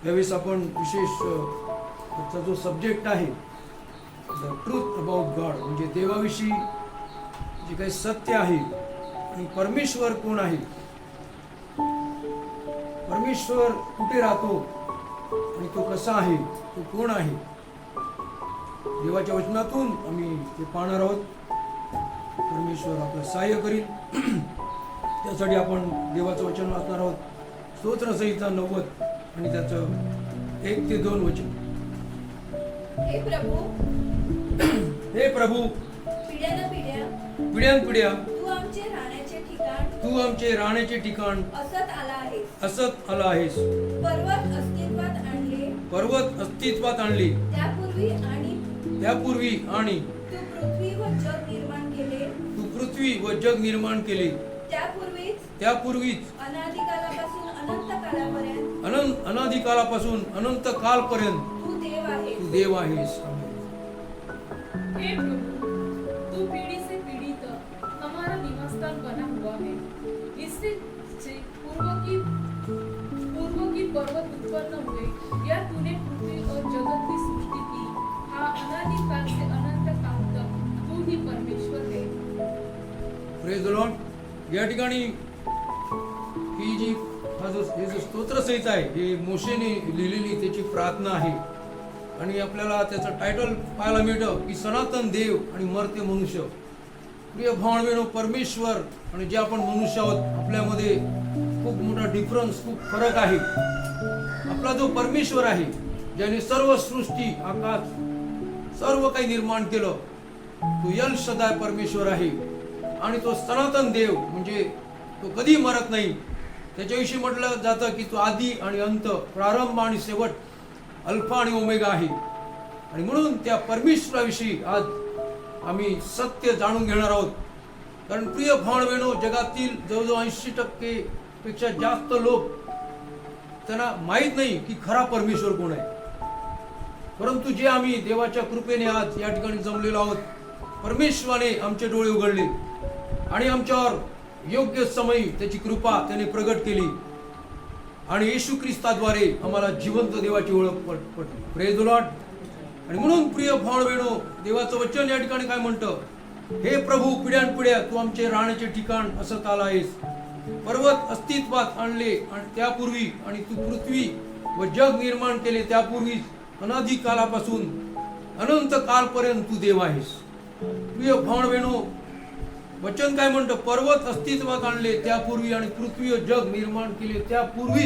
यावेळेस आपण विशेष त्याचा जो सब्जेक्ट आहे द ट्रूथ अबाउट गॉड, म्हणजे देवाविषयी जे काही सत्य आहे आणि परमेश्वर कोण आहे, परमेश्वर कुठे राहतो आणि तो कसा आहे, तो कोण आहे, देवाच्या वचनातून आम्ही ते पाहणार आहोत. परमेश्वर आपलं सहाय्य करील. त्यासाठी आपण देवाचं वचन वाचणार आहोत. स्तोत्रसंहिता 90 आणि त्याचं 1 ते 2 वचन. हे प्रभू, हे प्रभू, पिढ्यानपिढ्या तू आमचे राहण्याचे ठिकाण, तू आमचे राहण्याचे ठिकाण असत आला आहेस. पर्वत अस्तित्वात आणले, त्यापूर्वी आणि तू पृथ्वी व जग निर्माण केले, त्यापूर्वीच अनादिकालापासून अनंत कालपर्यंत तू देव आहेस. हे प्रभु, तू पीढ़ी से पीढ़ी तक हमारा निवासस्थान बना हुआ है. इससे पूर्व की पर्वत उत्पन्न हुए, या तूने पृथ्वी और जगत की सृष्टि की. हा अनादि काल से अनंत काल तक तू ही परमेश्वर है. Praise the Lord. या ठिकाणी ही जी हे जो स्तोत्रसंहिता आहे, हे मोशेने लिहिलेली त्याची प्रार्थना आहे. आणि आपल्याला त्याचं टायटल पाहायला मिळतं की सनातन देव आणि मर्त्य मनुष्य. प्रिय भावनो, परमेश्वर आणि जे आपण मनुष्य आहोत, आपल्यामध्ये खूप मोठा डिफरन्स, खूप फरक आहे. आपला जो परमेश्वर आहे, ज्याने सर्व सृष्टी, आकाश, सर्व काही निर्माण केलं, तो यल सदाय परमेश्वर आहे. आणि तो सनातन देव, म्हणजे तो कधी मरत नाही. त्याच्याविषयी म्हटलं जातं की तो आदी आणि अंत, प्रारंभ आणि शेवट, अल्फा आणि ओमेगा आहे. आणि म्हणून त्या परमेश्वराविषयी आज आम्ही सत्य जाणून घेणार आहोत. कारण प्रिय भावनो, जगातील जवळजवळ 80% पेक्षा जास्त लोक, त्यांना माहीत नाही की खरा परमेश्वर कोण आहे. परंतु जे आम्ही देवाच्या कृपेने आज या ठिकाणी जमलेलो आहोत, परमेश्वराने आमचे डोळे उघडले आणि आमच्यावर योग्य समय त्याची कृपा त्याने प्रगट केली. आणि येशू ख्रिस्ताद्वारे आम्हाला जिवंत देवाची ओळख पटली. Praise the lord. आणि म्हणून प्रिय भावनो, देवाचं वचन या ठिकाणी काय म्हणतं, हे प्रभू, पिढ्यानपिढ्या तू आमचे राहण्याचे ठिकाण असत आला आहेस. पर्वत अस्तित्वात आणले आणि त्यापूर्वी, आणि तू पृथ्वी व जग निर्माण केले, त्यापूर्वीच अनादि कालापासून अनंत कालपर्यंत तू देव आहेस. प्रिय भावनो, वचन काय म्हणतं, पर्वत अस्तित्वात आणले त्यापूर्वी आणि पृथ्वी व जग निर्माण केले, त्यापूर्वी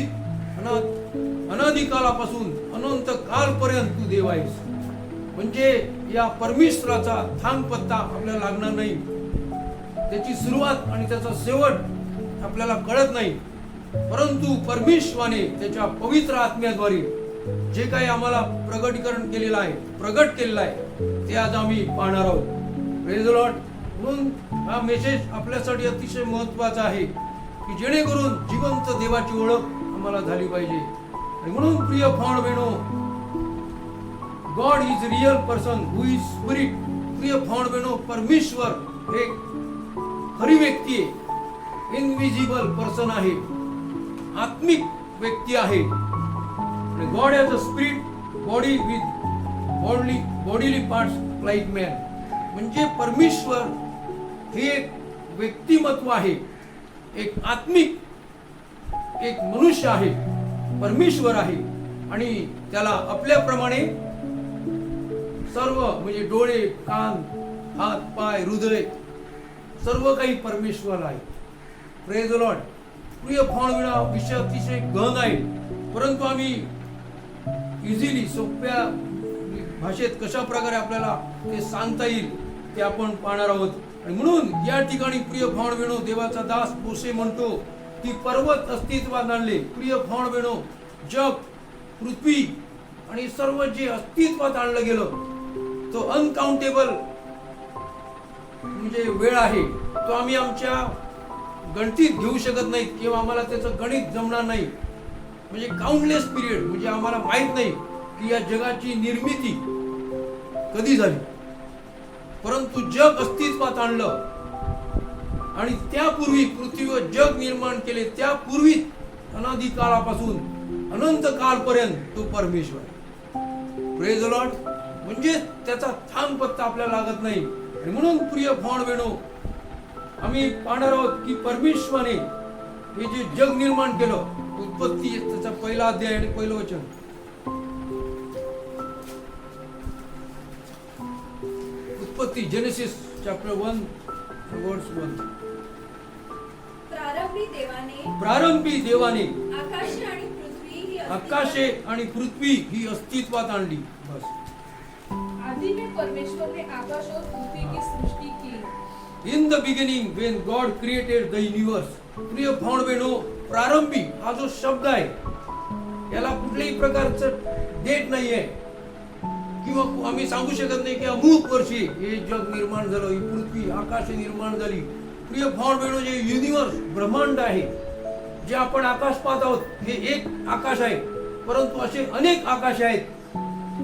अनादि कालापासून अनंत कालपर्यंत तू देव आहेस. म्हणजे या परमेश्वराचा थांगपत्ता आपल्याला लागणार नाही. त्याची सुरुवात आणि त्याचा शेवट आपल्याला कळत नाही. परंतु परमेश्वराने त्याच्या पवित्र आत्म्याद्वारे जे काही आम्हाला प्रगट केलेलं आहे, ते आज आम्ही पाहणार आहोत. Praise the Lord. म्हणून हा मेसेज आपल्यासाठी अतिशय महत्त्वाचा आहे की जेणेकरून जिवंत देवाची ओळख आम्हाला झाली पाहिजे. आणि म्हणून प्रिय भावनो, God is real person who is spirit. प्रिय भावनो, परमेश्वर एक खरी व्यक्ती आहे, इनविजिबल पर्सन आहे, आत्मिक व्यक्ती आहे. आणि God has a spirit body with bodily parts like man. म्हणजे परमेश्वर हे एक व्यक्तिमत्व आहे, एक आत्मिक, एक मनुष्य आहे, परमेश्वर आहे. आणि त्याला आपल्याप्रमाणे सर्व, म्हणजे डोळे, कान, हात, पाय, हृदय, सर्व काही परमेश्वर आहे. Praise the lord. प्रिय भावना, विषय अतिशय गहन आहे, परंतु आम्ही इझिली, सोप्या भाषेत कशा प्रकारे आपल्याला ते सांगता येईल ते आपण पाहणार आहोत. आणि म्हणून या ठिकाणी प्रिय भावनो, देवाचा दास मोशे म्हणतो की पर्वत अस्तित्वात आणले. प्रिय भावनो, जग, पृथ्वी आणि सर्व जे अस्तित्वात आणलं गेलं, तो अनकाउंटेबल म्हणजे वेळ आहे. तो आम्ही आमच्या गणतीत घेऊ शकत नाही किंवा आम्हाला त्याचं गणित जमणार नाही. म्हणजे काउंटलेस पिरियड, म्हणजे आम्हाला माहित नाही की या जगाची निर्मिती कधी झाली. परंतु जग अस्तित्वात आणलं आणि त्यापूर्वी पृथ्वी व जग निर्माण केले, त्यापूर्वी अनादि काळापासून अनंत कालपर्यंत तो परमेश्वर आहे. Praise the Lord. म्हणजे त्याचा थांब पत्ता आपल्याला लागत नाही. आणि म्हणून प्रिय भाव बहिणो, आम्ही पाहणार आहोत की परमेश्वराने हे जे जग निर्माण केलं, उत्पत्ती त्याचा पहिला अध्याय आणि पहिलं वचन. उत्पत्ती, जेनेसिस चॅप्टर 1 वर्स 1. प्रारंभी देवाने आकाशे आणि पृथ्वी ही अस्तित्वात आणली. बस. आदि में परमेश्वर ने आकाश और पृथ्वी की सृष्टि की. In the beginning when God created the universe. प्रिय भाव बहिणो, प्रारंभी हा जो शब्द आहे याला कुठल्याही प्रकारचं डेट नाहीये किंवा आम्ही सांगू शकत नाही की अमुक वर्षी हे जग निर्माण झालं, ही पृथ्वी आकाश निर्माण झाली. प्रिय भाव बहिणो, जे युनिवर्स ब्रह्मांड आहे, जे आपण आकाश पाहत आहोत, हे एक आकाश आहे, परंतु असे अनेक आकाश आहेत.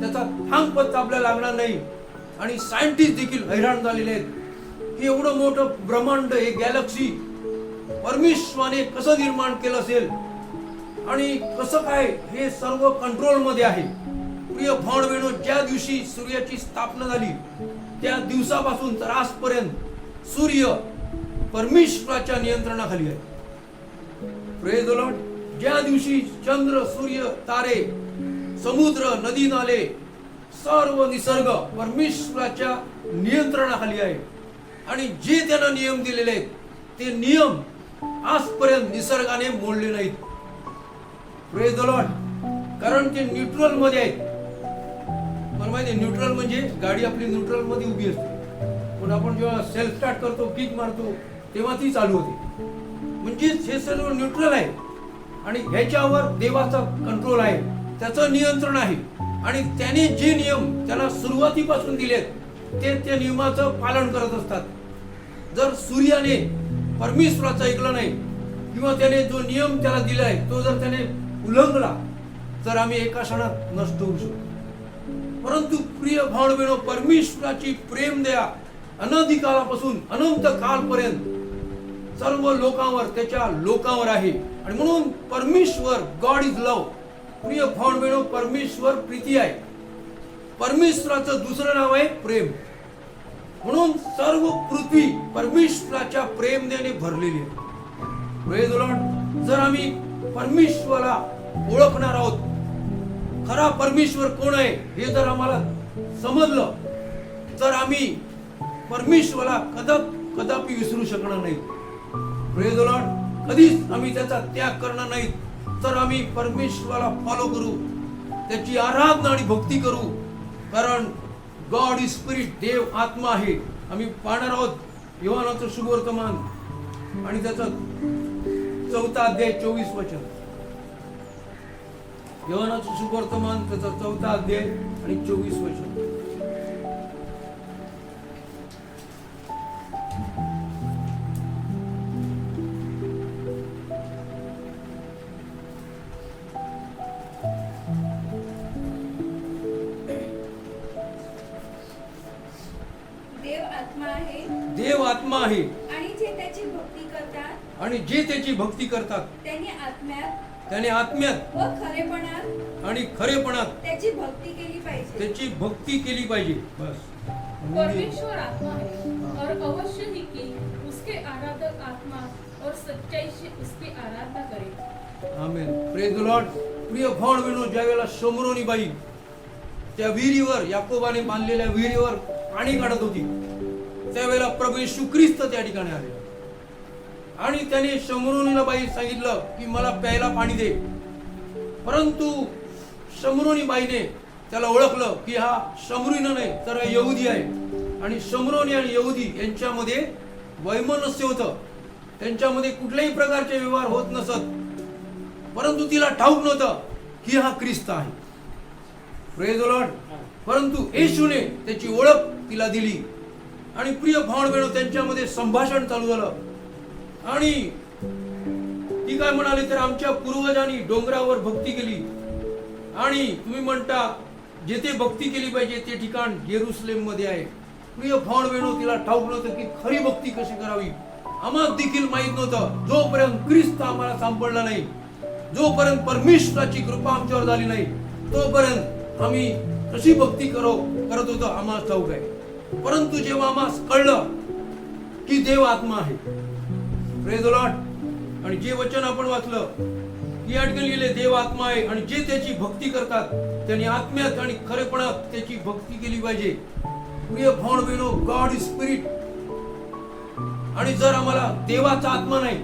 त्याचा थांब पत्ता आपल्याला लागणार नाही. आणि सायंटिस्ट देखील हैराण झालेले आहेत की एवढं मोठं ब्रह्मांड, हे गॅलेक्सी परमेश्वराने कसं निर्माण केलं असेल आणि कसं काय हे सर्व कंट्रोल मध्ये आहे. प्रिय भाव बहिणो, ज्या दिवशी सूर्याची स्थापना झाली त्या दिवसापासून तर आजपर्यंत सूर्य परमेश्वराच्या नियंत्रणाखाली आहे. Praise the Lord. ज्या दिवशी चंद्र, सूर्य, तारे, समुद्र, नदी नाले, सर्व निसर्ग परमेश्वराच्या नियंत्रणाखाली आहे. आणि जे त्यांना नियम दिलेले आहेत ते नियम आजपर्यंत निसर्गाने मोडले नाहीत. Praise the Lord. कारण ते न्यूट्रल मध्ये आहेत. मला माहिती आहे, न्यूट्रल म्हणजे गाडी आपली न्यूट्रल मध्ये उभी असते, पण आपण जेव्हा सेल्फ स्टार्ट करतो, किक मारतो, तेव्हा ती चालू होते. म्हणजे हे सर्व न्यूट्रल आहे आणि ह्याच्यावर देवाचा कंट्रोल आहे, त्याचं नियंत्रण आहे. आणि त्याने जे नियम त्याला सुरुवातीपासून दिलेत ते त्या नियमाचं पालन करत असतात. जर सूर्याने परमेश्वराचं ऐकलं नाही किंवा त्याने जो नियम त्याला दिलाय तो जर त्याने उल्लंघला तर आम्ही एका क्षणात नष्ट होऊ शकतो. परंतु प्रिय भाव बहिणो, परमेश्वराची प्रेम दया अनधिकालापासून अनंत कालपर्यंत सर्व लोकांवर, त्याच्या लोकांवर आहे. आणि म्हणून परमेश्वर, गॉड इज लव्ह. प्रिय भाव बहिणो, परमेश्वर प्रीती आहे. परमेश्वराचं दुसरं नाव आहे प्रेम. म्हणून सर्व पृथ्वी परमेश्वराच्या प्रेमने भरलेली आहे. Praise the Lord. जर आम्ही परमेश्वराला ओळखणार आहोत, खरा परमेश्वर कोण आहे हे जर आम्हाला समजलं तर आम्ही परमेश्वराला कदापि विसरू शकणार नाही. Praise the Lord. कधीच आम्ही त्याचा त्याग करणार नाही. तर आम्ही परमेश्वराला फॉलो करू, त्याची आराधना आणि भक्ती करू. कारण गॉड इज स्पिरिट, देव आत्मा आहे. आम्ही पाहणार आहोत योहानाचं शुभवर्तमान आणि त्याचा 4 अध्याय 24 वचन. योहानाचं शुभवर्तमान त्याचा 4 अध्याय आणि 24 वचन. देव आत्मा आहे आणि जे त्याची भक्ती करतात, आणि जे त्याची भक्ती करतात त्याने आत्म्यात व खरेपणात आणि खरेपणात त्याची भक्ती केली पाहिजे. त्याची भक्ती केली पाहिजे. बस. परमेश्वर आत्मा है और अवश्य ही कि उसके आराधक आत्मा और सच्चाई से उसकी आराधना करें. आमेन. Praise the lord. प्रिय भाव बहिणो, ज्यावेळेला शमरोनी बाई त्या विहिरीवर, याकोबाने बांधलेल्या विहिरीवर पाणी काढत होती, त्यावेळेला प्रभू येशू ख्रिस्त त्या ठिकाणी आले आणि त्याने शमरोनीला बाई सांगितलं की मला प्यायला पाणी दे. परंतु शमरोनी बाईने त्याला ओळखलं की हा शमरीन नाही तर यहुदी आहे. आणि शमरोनी आणि यहुदी यांच्यामध्ये वैमनस्य होतं, त्यांच्यामध्ये कुठल्याही प्रकारचे व्यवहार होत नसत. परंतु तिला ठाऊक नव्हतं की हा ख्रिस्त आहे. Praise the Lord. परंतु येशूने त्याची ओळख तिला दिली आणि प्रिय भाव बहिणो, त्यांच्यामध्ये संभाषण चालू झालं. आणि ती काय म्हणाली तर आमच्या पूर्वजांनी डोंगरावर भक्ती केली आणि तुम्ही म्हणता जेथे भक्ती केली पाहिजे ते ठिकाण जेरुसलेम मध्ये आहे. प्रिय भाव बहिणो, तिला ठाऊक नव्हतं की खरी भक्ती कशी करावी. आम्हाला देखील माहित नव्हतं जोपर्यंत ख्रिस्त आम्हाला सापडला नाही. जोपर्यंत परमेश्वराची कृपा आमच्यावर झाली नाही तोपर्यंत आम्ही कशी भक्ती करत होतो आम्हाला ठाऊक आहे. परंतु जेव्हा आम्हाला कळलं की देव आत्मा आहे, प्रेज द लॉर्ड, आणि जे वचन आपण वाचलं की या ठिकाणी लिहिले देव आत्मा आहे आणि जे त्याची भक्ती करतात त्यांनी आत्म्यात आणि खरेपणात त्याची भक्ती केली पाहिजे. प्रिय भाऊ बहिणो, गॉड इज स्पिरिट. आणि जर आम्हाला देवाचा आत्मा नाही,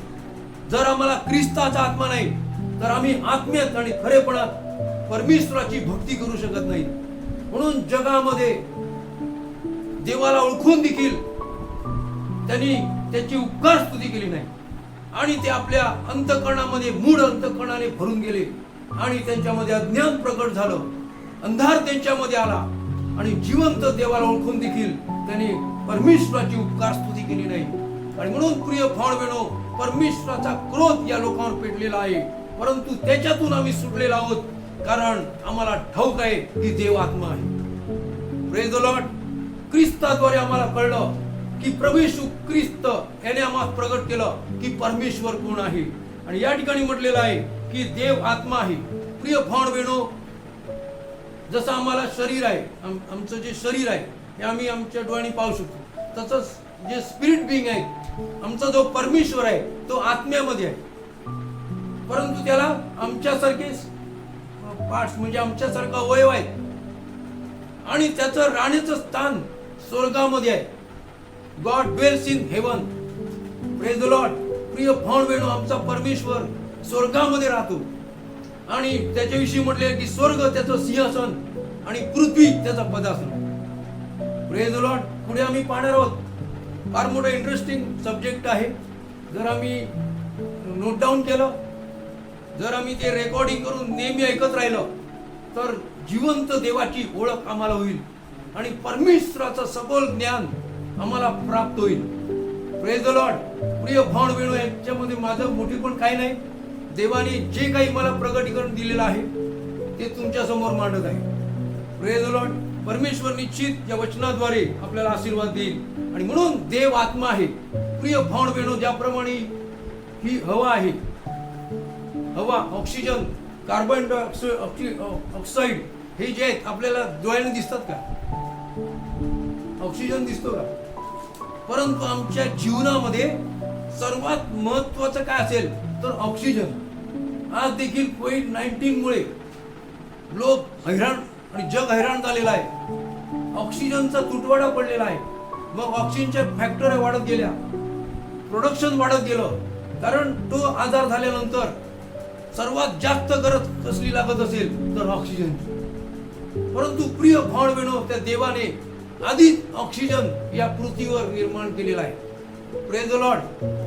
जर आम्हाला ख्रिस्ताचा आत्मा नाही, तर आम्ही आत्म्यात आणि खरेपणात परमेश्वराची भक्ती करू शकत नाही. म्हणून जगामध्ये देवाला ओळखून देखील त्यांनी त्याची उपकार स्तुती केली नाही आणि ते आपल्या अंतःकरणामध्ये मूढ अंतःकरणाने भरून गेले आणि त्यांच्यामध्ये अज्ञान प्रकट झालं, अंधार त्यांच्यामध्ये आला आणि जिवंत देवाला ओळखून देखील त्यांनी परमेश्वराची उपकार स्तुती केली नाही. आणि म्हणून प्रिय भाऊ बहिणो, परमेश्वराचा क्रोध या लोकांवर पेटलेला आहे, परंतु त्याच्यातून आम्ही सुटलेलो आहोत कारण आम्हाला ठाऊक आहे की देव आत्मा आहे. Praise the Lord. ख्रिस्ताद्वारे आम्हाला कळलं की प्रभू येशू ख्रिस्त याने आम्हाला प्रगट केलं की परमेश्वर कोण आहे. आणि या ठिकाणी म्हटलेलं आहे की देव आत्मा आहे. प्रिय भाऊ बहिणो, जसं आम्हाला शरीर आहे, आमचं जे शरीर आहे हे आम्ही आमच्या डोळ्यांनी पाहू शकतो, तसंच जे स्पिरिट बिंग आहे, आमचा जो परमेश्वर आहे तो आत्म्यामध्ये आहे. परंतु त्याला आमच्यासारखे पार्ट्स म्हणजे आमच्यासारखा अवयव आहे आणि त्याचं राहण्याचं स्थान स्वर्गामध्ये आहे. God dwells in heaven. Praise the lord. प्रिय भाऊ बहिणो, आमचा परमेश्वर स्वर्गामध्ये राहतो आणि त्याच्याविषयी म्हटले की स्वर्ग त्याचं सिंहासन आणि पृथ्वी त्याचं पदासन. Praise the Lord. पुढे आम्ही पाहणार आहोत, फार मोठा इंटरेस्टिंग सब्जेक्ट आहे. जर आम्ही नोट डाऊन केलं, जर आम्ही ते रेकॉर्डिंग करून नेहमी ऐकत राहिलो तर जिवंत देवाची ओळख आम्हाला होईल आणि परमेश्वराचं सखोल ज्ञान आम्हाला प्राप्त होईल. Praise the lord. प्रिय भाऊ बहिणो, याच्यामध्ये माझं मोठी पण काही नाही. देवाने जे काही मला प्रगटीकरण दिलेलं आहे ते तुमच्या समोर मांडत आहे. Praise the Lord. परमेश्वर निश्चित या वचनाद्वारे आपल्याला आशीर्वाद देईल आणि म्हणून देव आत्मा आहे. प्रिय भाऊ बहिणो, ज्याप्रमाणे ही हवा आहे, हवा, ऑक्सिजन, कार्बन डायऑक्साईड हे जे आहेत आपल्याला डोळ्याने दिसतात का? ऑक्सिजन दिसतो का? परंतु आमच्या जीवनामध्ये सर्वात महत्वाचं काय असेल तर ऑक्सिजन. आज देखील कोविड-19 मुळे लोक हैराण आणि जग हैराण झालेला आहे. ऑक्सिजनचा तुटवडा पडलेला आहे. मग ऑक्सिजनच्या फॅक्टऱ्या वाढत गेल्या, प्रोडक्शन वाढत गेलं, कारण तो आजार झाल्यानंतर सर्वात जास्त गरज कसली लागत असेल तर ऑक्सिजन. परंतु प्रिय भाऊ बहिणो, त्या देवाने आधीच ऑक्सिजन या पृथ्वीवर निर्माण केलेला आहे. Praise the lord.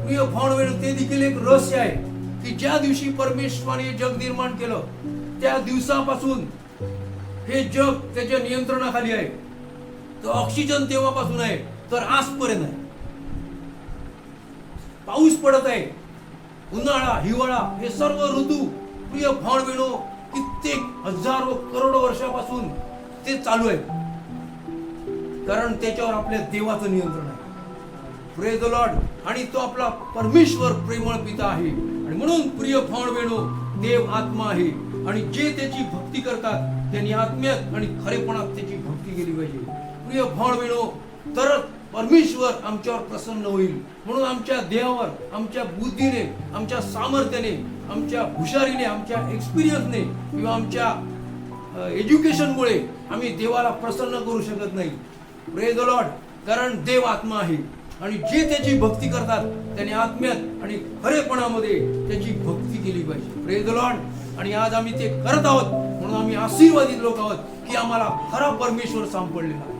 प्रिय भाऊ बहिणो, ते देखील एक रहस्य आहे की ज्या दिवशी परमेश्वराने जग निर्माण केलं त्या दिवसापासून हे जग त्याच्या नियंत्रणाखाली आहे. तर ऑक्सिजन तेव्हापासून आहे तर आजपर्यंत आहे. पाऊस पडत आहे, उन्हाळा, हिवाळा हे सर्व ऋतू प्रिय भाऊ बहिणो कित्येक हजारो करोडो वर्षापासून ते चालू आहे, कारण त्याच्यावर आपल्या देवाचं नियंत्रण आहे. Praise the lord. आणि तो आपला परमेश्वर प्रेमळ पिता आहे. आणि म्हणून प्रिय भाऊ बहिणो, देव आत्मा आहे आणि जे त्याची भक्ती करतात त्यांनी आत्म्यात आणि खरेपणात त्याची भक्ती केली पाहिजे. प्रिय भाऊ बहिणो, तरच परमेश्वर आमच्यावर प्रसन्न होईल. म्हणून आमच्या देहावर, आमच्या बुद्धीने, आमच्या सामर्थ्याने, आमच्या हुशारीने, आमच्या एक्सपिरियन्सने किंवा आमच्या एज्युकेशनमुळे आम्ही देवाला प्रसन्न करू शकत नाही. Praise the Lord. कारण देव आत्मा आहे आणि जे त्याची भक्ती करतात त्यांनी आत्म्यात आणि खरेपणामध्ये त्याची भक्ती केली पाहिजे. Praise the lord. आणि आज आम्ही ते करत आहोत म्हणून आम्ही आशीर्वादित लोक आहोत की आम्हाला खरा परमेश्वर सापडलेला आहे.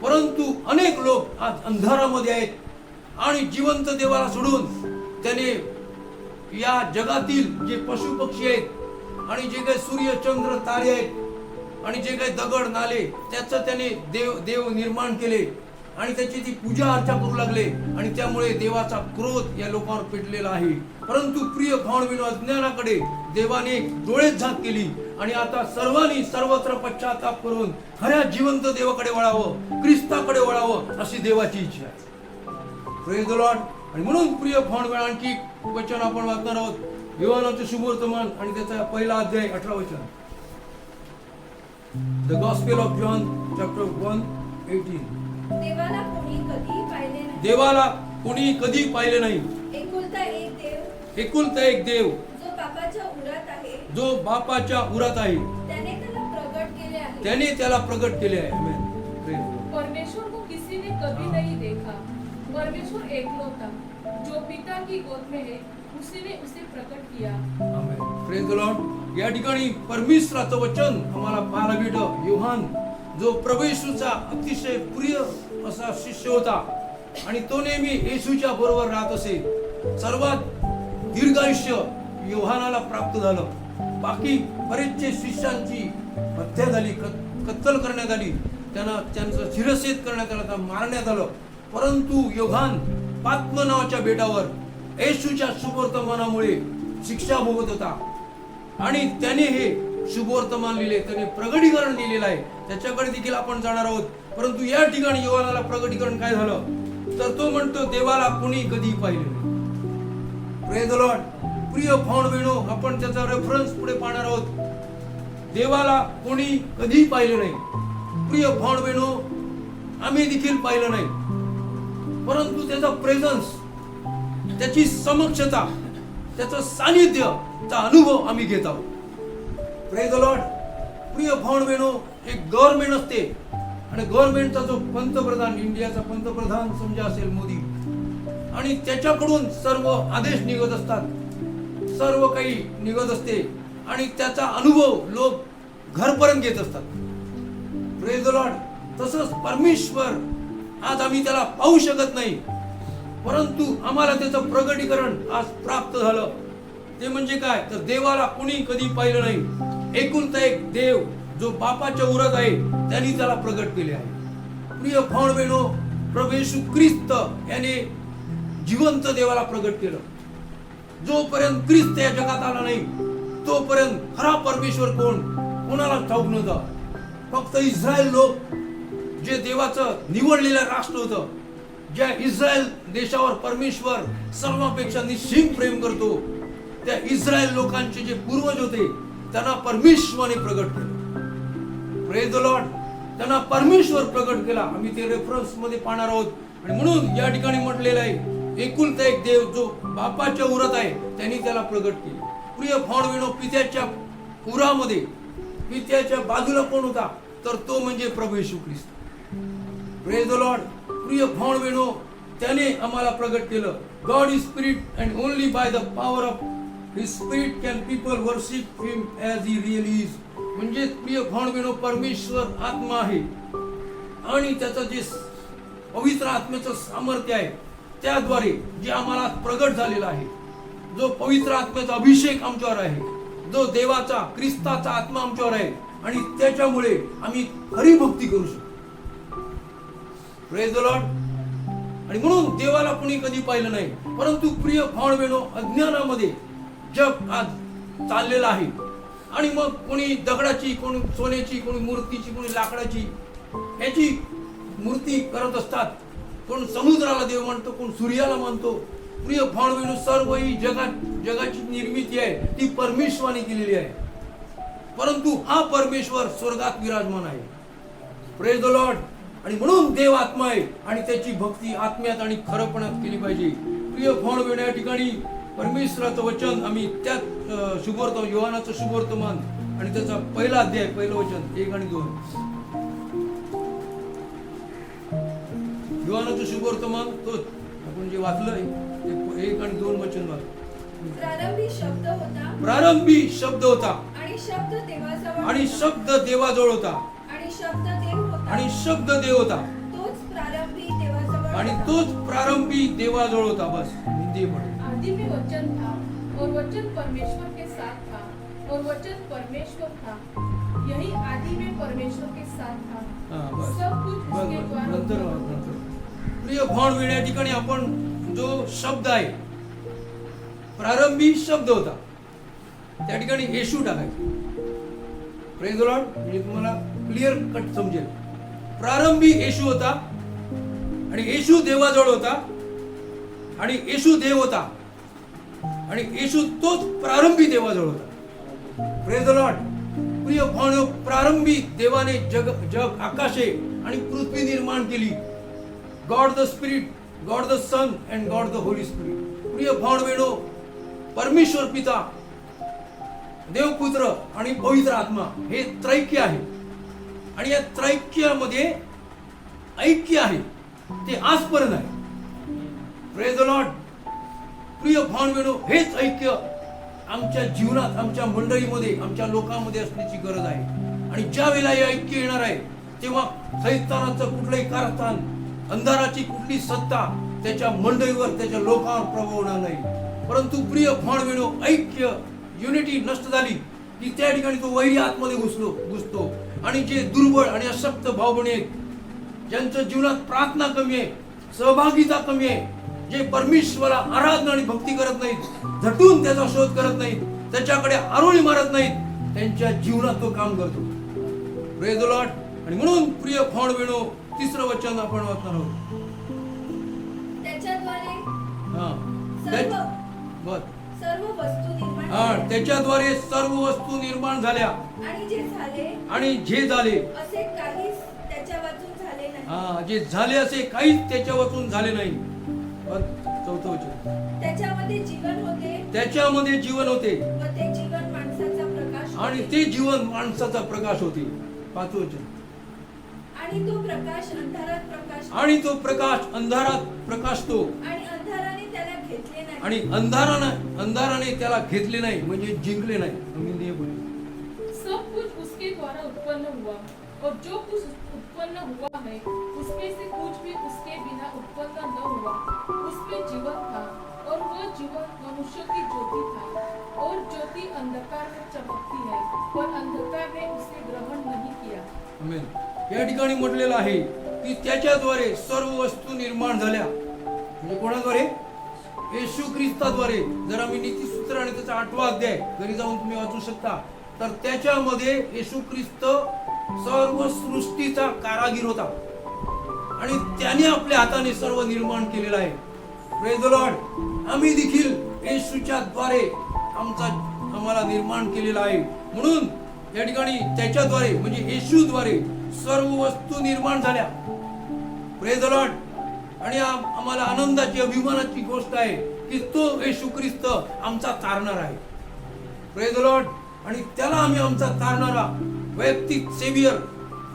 परंतु अनेक लोक आज अंधारामध्ये आहेत आणि जिवंत देवाला सोडून त्याने या जगातील जे पशु पक्षी आहेत आणि जे काही सूर्य चंद्र तारे आहेत आणि जे काही दगड नाले त्याचं त्याने देव निर्माण केले आणि त्याची ती पूजा अर्चा करू लागले आणि त्यामुळे देवाचा क्रोध या लोकांवर पेटलेला आहे. परंतु प्रिय भाऊ बहिणो, अज्ञानाकडे देवाने डोळे झाक केली आणि आता सर्वांनी सर्वत्र पश्चाताप करून खऱ्या जिवंत देवाकडे वळावं, ख्रिस्ताकडे वळावं अशी देवाची इच्छा आहे. Praise the lord. आणि म्हणून प्रिय भाऊ बहिणो, आणखी वचन आपण वाचणार आहोत योहानाचं शुभवर्तमान आणि त्याचा पहिला अध्याय 18 वचन. The gospel of John chapter 1:18. देवाला कोणी कधी पाहिले नाही. देवाला कोणी कधी पाहिले नाही. एकुलता एक देव, एकुलता एक देव, जो बापाच्या उरात आहे, जो बापाच्या उरात आहे, त्याने त्याला प्रगट केले आहे. त्याने त्याला प्रगट केले आहे. आमेन. Praise the Lord. परमेश्वर को किसी ने कभी नहीं देखा. परमेश्वर एकलौता जो पिता की गोद में है, उसी ने उसे प्रकट किया. आमेन. Praise the Lord. या ठिकाणी परमेश्वराचं वचन आम्हाला पाहायला भेटलं. योहान जो प्रभू येशूचा अतिशय प्रिय असा शिष्य होता आणि तो नेहमी येशूच्या बरोबर राहत असे. सर्वात दीर्घ आयुष्य योहानाला प्राप्त झालं. बाकी बरेचसे शिष्यांची हत्या झाली, कत्तल करण्यात आली, त्यांचं शिरच्छेद करण्यात आलं, मारण्यात आलं. परंतु योहान पात्म नावाच्या बेटावर येशूच्या शुभवर्तमानामुळे शिक्षा भोगत होता आणि त्याने हे शुभवर्तमान लिहिले, त्याने प्रगटीकरण लिहिलेलं आहे. त्याच्याकडे देखील आपण जाणार आहोत. परंतु या ठिकाणी योहानाला प्रगटीकरण काय झालं तर तो म्हणतो देवाला कोणी कधी पाहिले नाही. Praise the lord. प्रिय भाऊ बहिणो, आपण त्याचा रेफरन्स पुढे पाहणार आहोत. देवाला कोणी कधी पाहिले नाही. प्रिय भाऊ बहिणो, आम्ही देखील पाहिलं नाही, परंतु त्याचा प्रेझन्स, त्याची समक्षता, त्याचं सानिध्य, चा अनुभव आम्ही घेत आहोत. Praise the lord. प्रिय भाऊ बहिणो, एक गव्हर्नमेंट असते आणि गव्हर्नमेंटचा जो पंतप्रधान, इंडियाचा पंतप्रधान समजा असेल मोदी, आणि त्याच्याकडून सर्व आदेश निघत असतात, सर्व काही निघत असते आणि त्याचा अनुभव लोक घरपर्यंत घेत असतात. Praise the Lord. तसंच परमेश्वर, आज आम्ही त्याला पाहू शकत नाही, परंतु आम्हाला त्याचं प्रगटीकरण आज प्राप्त झालं. ते म्हणजे काय तर देवाला कोणी कधी पाहिलं नाही. एकुलता एक देव जो बापाच्या उरात आहे, त्यांनी त्याला प्रगट केले आहे. प्रिय भाऊ बहिणो, प्रभू येशू ख्रिस्त याने जिवंत देवाला प्रगट केलं. जोपर्यंत ख्रिस्त या जगात आला नाही तोपर्यंत खरा परमेश्वर कोण कोणाला ठाऊक नव्हता. फक्त इस्रायल लोक, जे देवाचं निवडलेलं राष्ट्र होतं, ज्या इस्रायल देशावर परमेश्वर सर्वांपेक्षा निश्चित प्रेम करतो, त्या इस्रायल लोकांचे जे पूर्वज होते त्यांना परमेश्वराने प्रगट केलं. Praise the Lord. त्यांना परमेश्वर प्रगट केला. आम्ही ते रेफरन्स मध्ये पाहणार आहोत. आणि म्हणून या ठिकाणी म्हटलेलं आहे एकुलता एक देव जो बापाच्या उरात आहे, त्यांनी त्याला प्रगट केले. प्रिय भाऊ बहिणो, पित्याच्या उरामध्ये, पित्याच्या बाजूला कोण होता तर तो म्हणजे प्रभू Yeshu Khrist. Praise the lord. प्रिय भाऊ बहिणो, त्याने आम्हाला प्रगट केलं. God is spirit and only by the power of his spirit can people worship him as he really is. म्हणजे प्रिय भाऊ बहिणो, परमेश्वर आत्मा आहे आणि त्याचं जे पवित्र आत्म्याचं सामर्थ्य आहे, त्याद्वारे जे आम्हाला प्रगट झालेला आहे, जो पवित्र आत्म्याचा अभिषेक आमच्यावर आहे, जो देवाचा ख्रिस्ताचा आत्मा आमच्यावर आहे, आणि त्याच्यामुळे आम्ही खरी भक्ती करू शकतो. Praise the lord. आणि म्हणून देवाला कोणी कधी पाहिलं नाही. परंतु प्रिय भाऊ बहिणो, अज्ञानामध्ये जग आज चाललेलं आहे आणि मग कोणी दगडाची, कोणी सोन्याची, कोणी मूर्तीची, कोणी लाकडाची याची मूर्ती करत असतात. कोण समुद्राला देव मानतो, कोण सूर्याला मानतो. प्रिय भाऊ बहिणो, सर्व ही जगाची निर्मिती आहे ती परमेश्वराने केलेली आहे. परंतु हा परमेश्वर स्वर्गात विराजमान आहे. Praise the lord. आणि म्हणून देव आत्मा आहे आणि त्याची भक्ती आत्म्यात आणि खरपणात केली पाहिजे. प्रिय भाऊ बहिणो, या ठिकाणी परमेश्वराचं वचन आम्ही त्यात शुभवर्तमान, योहानाचं शुभवर्तमान आणि त्याचा पहिला अध्याय, पहिलं वचन 1 आणि 2. योहानाचं शुभवर्तमान तोच आपण जे वाचलंय ते 1 आणि 2 वचन वाच. प्रारंभी शब्द होता, प्रारंभी शब्द होता आणि शब्द देवाजवळ आणि होता, शब्द देवाजवळ होता आणि शब्द देव होता, आणि शब्द देव होता तोच प्रारंभी देवाजवळ आणि होता. तोच प्रारंभी देवाजवळ होता. बस हिंदी पढ़े. आदि में वचन था और वचन परमेश्वर के साथ था और वचन परमेश्वर था. यही आदि में परमेश्वर के साथ था. हां, बस सब कुछ बस उसके बस. द्वारा नंतर हुआ. नंतर प्रिय भाऊ बहिणी, या ठिकाणी आपण जो शब्द आहे, प्रारंभी शब्द होता, त्या ठिकाणी येशू टाकायचं. Praise the Lord. म्हणजे तुम्हाला क्लिअर कट समजेल. प्रारंभी येशू होता आणि येशू देवाजवळ होता आणि येशू देव होता आणि येशू तोच प्रारंभी देवाजवळ होता. Praise the lord. प्रिय भावनो, प्रारंभी देवाने जग आकाशे आणि पृथ्वी निर्माण केली. God the Spirit, God the Son and God the Holy Spirit. प्रिय भावनो, परमेश्वर पिता, देवपुत्र आणि पवित्र आत्मा हे त्रैक्य आहे. आणि या त्रैक्यामध्ये ऐक्य आहे, ते आजपर्यंत आहे. Praise the lord. प्रिय भावनो, हेच ऐक्य आमच्या जीवनात, आमच्या मंडळीमध्ये, आमच्या लोकांमध्ये असण्याची गरज आहे. आणि ज्या वेळेला हे ऐक्य येणार आहे तेव्हा सैतानाचं कुठलंही कारस्थान, अंधाराची कुठली सत्ता त्याच्या मंडळीवर, त्याच्या लोकांवर प्रभाव होणार नाही. परंतु प्रिय भावनो, ऐक्य, युनिटी नष्ट झाली की त्या ठिकाणी तो वैरी आतमध्ये घुसतो. आणि जे दुर्बळ आणि अशक्त भाऊ बहिणी आहेत, ज्यांच्या जीवनात प्रार्थना कमी आहे, सहभागिता कमी आहे, जे परमेश्वराला आराधना आणि भक्ती करत नाहीत, झटून त्याचा शोध करत नाहीत, त्याच्याकडे आरोळी मारत नाहीत, त्यांच्या जीवनात तो काम करतो. Praise the lord. आणि म्हणून प्रिय भावनो, तिसरं वचन आपण वाचणार आहोत. त्याच्याद्वारे बर सर्व वस्तू निर्माण त्याच्याद्वारे सर्व वस्तू निर्माण झाल्या आणि जे झाले असे काहीच त्याच्या वाचून झाले नाही. जे झाले असे काहीच त्याच्या वाचून झाले नाही. चौथं वचन. त्याच्यामध्ये जीवन होते व ते जीवन माणसाचा प्रकाश आणि ते जीवन माणसाचा प्रकाश होते. पाचवं वचन. आणि तो प्रकाश अंधारात प्रकाश आणि तो प्रकाश अंधारात प्रकाशतो आणि अंधाराने त्याला घेतले नाही. आणि अंधाराने त्याला घेतले नाही, म्हणजे जिंकले नाही. सब कुछ उसके द्वारा उत्पन्न हुआ और जो कुछ उत्पन्न हुआ है उसमें से कुछ भी उसके बिना उत्पन्न न हुआ. उसमें जीवन था और वह जीवन मनुष्य की ज्योति था. और ज्योति अंधकार में चमकती है पर अंधकार ने उसे ग्रहण नहीं किया. आमेन. या ठिकाणी म्हटलेलं आहे की त्याच्याद्वारे सर्व वस्तू निर्माण झाल्या. म्हणजे कोणाद्वारे? येशू ख्रिस्ताद्वारे. जर आम्ही नीतिसूत्र आणि त्याचा 8वा अध्याय घरी जाऊन तुम्ही वाचू शकता, तर त्याच्यामध्ये येशू ख्रिस्त सर्व सृष्टीचा कारागीर होता आणि त्याने आपल्या हाताने सर्व निर्माण केलेलं आहे. Praise the Lord. आम्ही देखील येशूच्या द्वारे आम्हाला निर्माण केलेलं आहे. म्हणून या ठिकाणी त्याच्याद्वारे म्हणजे येशूद्वारे सर्व वस्तू निर्माण झाल्या. Praise the lord. आणि आम्हाला आनंदाची, अभिमानाची गोष्ट आहे की तो येशू ख्रिस्त आमचा तारणार आहे. Praise the lord. आणि त्याला आम्ही आमचा तारणारा वैयक्तिक सेवियर,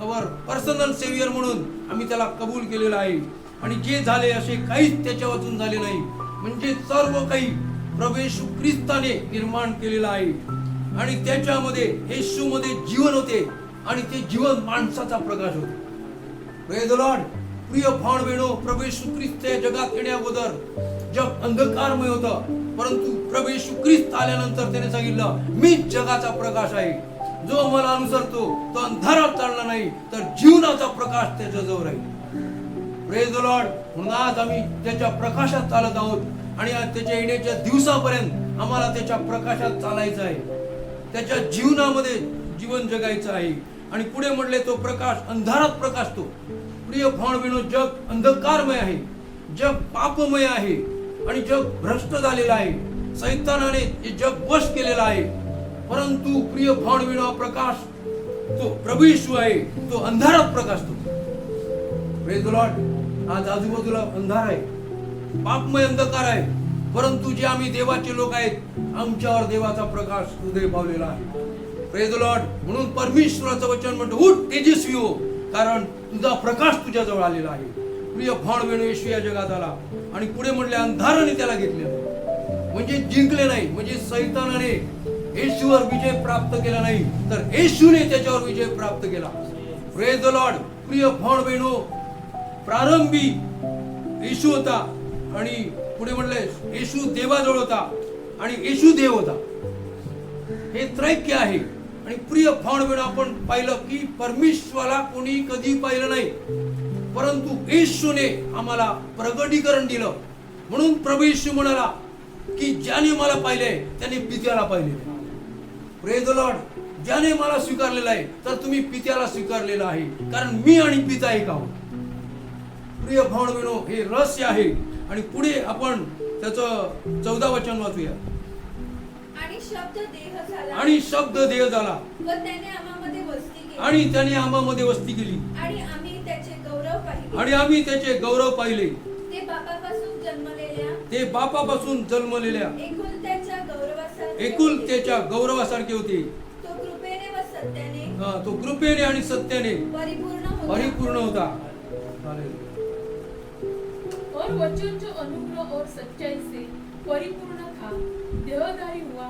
अवर पर्सनल सेवियर म्हणून आम्ही त्याला कबूल केलेला आहे. आणि जे झाले असे काहीच त्याच्या वाचून झाले नाही, म्हणजे सर्व काही प्रभू येशू ख्रिस्ताने निर्माण केलेलं आहे. आणि त्याच्यामध्ये येशूमध्ये जीवन होते आणि ते जीवन माणसाचा प्रकाश होते. Praise the lord. प्रिय भावनो, प्रभू येशू ख्रिस्त या जगात येण्या अगोदर जग अंधकारमय होतं, परंतु प्रभू येशू ख्रिस्त आल्यानंतर त्याने सांगितलं, मी जगाचा प्रकाश आहे. जो मला अनुसरतो तो अंधारात चालणार नाही, तर जीवनाचा प्रकाश त्याच्या जवळ राहील. Praise the Lord. म्हणून आज आम्ही त्याच्या प्रकाशात चालत आहोत आणि त्याच्या येण्याच्या दिवसापर्यंत आम्हाला त्याच्या प्रकाशात चालायचं आहे. त्याच्या जीवनामध्ये जीवन जगायचं आहे. आणि पुढे म्हटले, तो प्रकाश अंधारात प्रकाशतो. प्रिय भावनो, जग अंधकारमय आहे, जग पापमय आहे आणि जग भ्रष्ट झालेलं आहे. सैतानाने हे जग वश केलेलं आहे. परंतु प्रिय भावनो, हा प्रकाश तो प्रभू येशू आहे, तो अंधारात प्रकाशतो. Praise the Lord. आज आजूबाजूला अंधार आहे, पापमय अंधकार आहे, परंतु जे आम्ही देवाचे लोक आहेत, आमच्यावर देवाचा प्रकाश उदय पावलेला आहे. Praise the Lord. म्हणून परमेश्वराचं वचन म्हणतो, उठ तेजस्वी हो, कारण तुझा प्रकाश तुझ्या जवळ आलेला आहे. प्रिय भावनो, येशू या जगात आला आणि पुढे म्हणले, अंधाराने त्याला घेतले नाही, म्हणजे जिंकले नाही, म्हणजे सैतानाने येशूवर विजय प्राप्त केला नाही, तर येशूने त्याच्यावर विजय प्राप्त केला. Praise the lord. प्रिय भावनो, प्रारंभी येशू होता आणि पुढे म्हणले येशू देवाजवळ होता आणि येशू देव होता. हे त्रैक्य आहे. आणि प्रिय भावनो, आपण पाहिलं की परमेश्वराला कोणी कधी पाहिलं नाही, परंतु येशूने आम्हाला प्रगटीकरण दिलं. म्हणून प्रभू येशू म्हणाला की ज्याने मला पाहिले त्याने पित्याला पाहिले. Praise the Lord. ज्याने मला स्वीकारलेलं आहे, तर तुम्ही पित्याला स्वीकारलेलं आहे, कारण मी आणि पिता एक आहोत. प्रिय भावनो, हे रहस्य आहे. आणि पुढे आपण त्याचं 14 वचन वाचूया. आणि शब्द देह झाला व त्याने आम्हामध्ये वस्ती केली आणि त्याने आम्हामध्ये वस्ती केली आणि आम्ही त्याचे गौरव पाहिले आणि आम्ही त्याचे गौरव पाहिले. ते बापापासून जन्मलेल्या ते बापापासून जन्मलेल्या एकुलत्याच्या गौरवासारखे एकुलत्याच्या गौरवासारखे होते. तो कृपेने व सत्याने तो कृपेने आणि सत्याने परिपूर्ण होता. और वचन जो अनुग्रह और सच्चाई से परिपूर्ण था देहधारी हुआ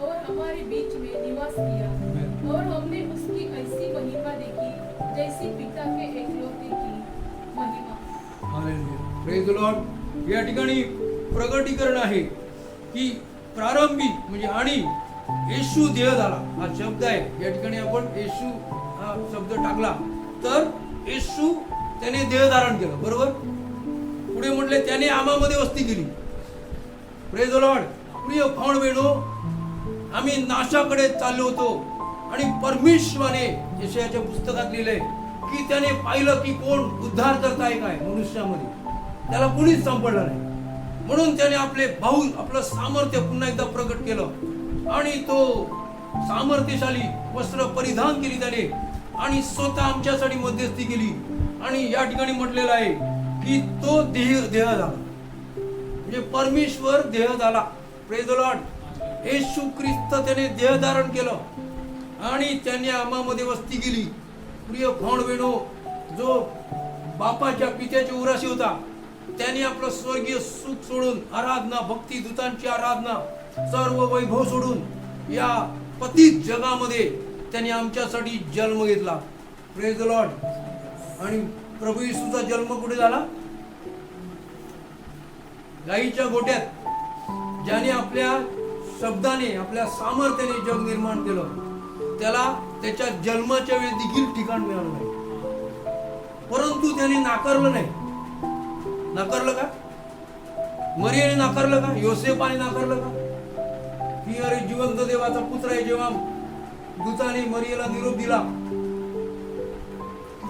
और हमारे बीच में निवास किया और हमने उसकी ऐसी महिमा देखी जैसी पिता के एकलौते की महिमा. Praise the Lord. या ठिकाणी प्रगटीकरण आहे की प्रारंभी म्हणजे आणि येशू देह झाला हा शब्द आहे. या ठिकाणी आपण येशू हा शब्द टाकला तर येशू त्याने देह धारण केलं. बरोबर. पुढे म्हटले त्याने आम्हामध्ये वस्ती केली. Praise the lord. प्रिय भाऊ बहिणो, आम्ही नाशाकडे चाललो होतो आणि परमेश्वराने यशायाच्या पुस्तकात लिहिलंय की त्याने पाहिलं की कोण उद्धार करताय काय मनुष्यामध्ये, त्याला कुणीच सापडलं नाही. म्हणून त्याने आपले भाऊ आपलं सामर्थ्य पुन्हा एकदा प्रकट केलं आणि तो सामर्थ्यशाली वस्त्र परिधान केली त्याने आणि स्वतः आमच्यासाठी मध्यस्थी केली. आणि या ठिकाणी म्हटलेलं आहे की तो देह झाला म्हणजे परमेश्वर देह झाला. Praise the lord. Yeshu Khrist त्याने देह धारण केलं आणि त्याने आम्हामध्ये वस्ती केली. प्रिय भाऊ बहिणो, जो बापाच्या पित्याची उराशी होता त्याने आपलं स्वर्गीय सुख सोडून आराधना, भक्ती, दूतांची आराधना, सर्व वैभव सोडून या पतित जगामध्ये त्याने आमच्यासाठी जन्म घेतला. Praise the lord. आणि प्रभू येशूचा जन्म कुठे झाला? गाईच्या गोट्यात. ज्याने आपल्या शब्दाने आपल्या सामर्थ्याने जग निर्माण केलं त्याला त्याच्या जन्माच्या वेळी देखील ठिकाण मिळालं नाही. परंतु त्याने नाकारलं नाही. नाकारलं का? मरियाने नाकारलं का? योसेफाने नाकारलं का? की अरे जिवंत देवाचा पुत्र आहे. जेव्हा दूताने मरियाला निरोप दिला,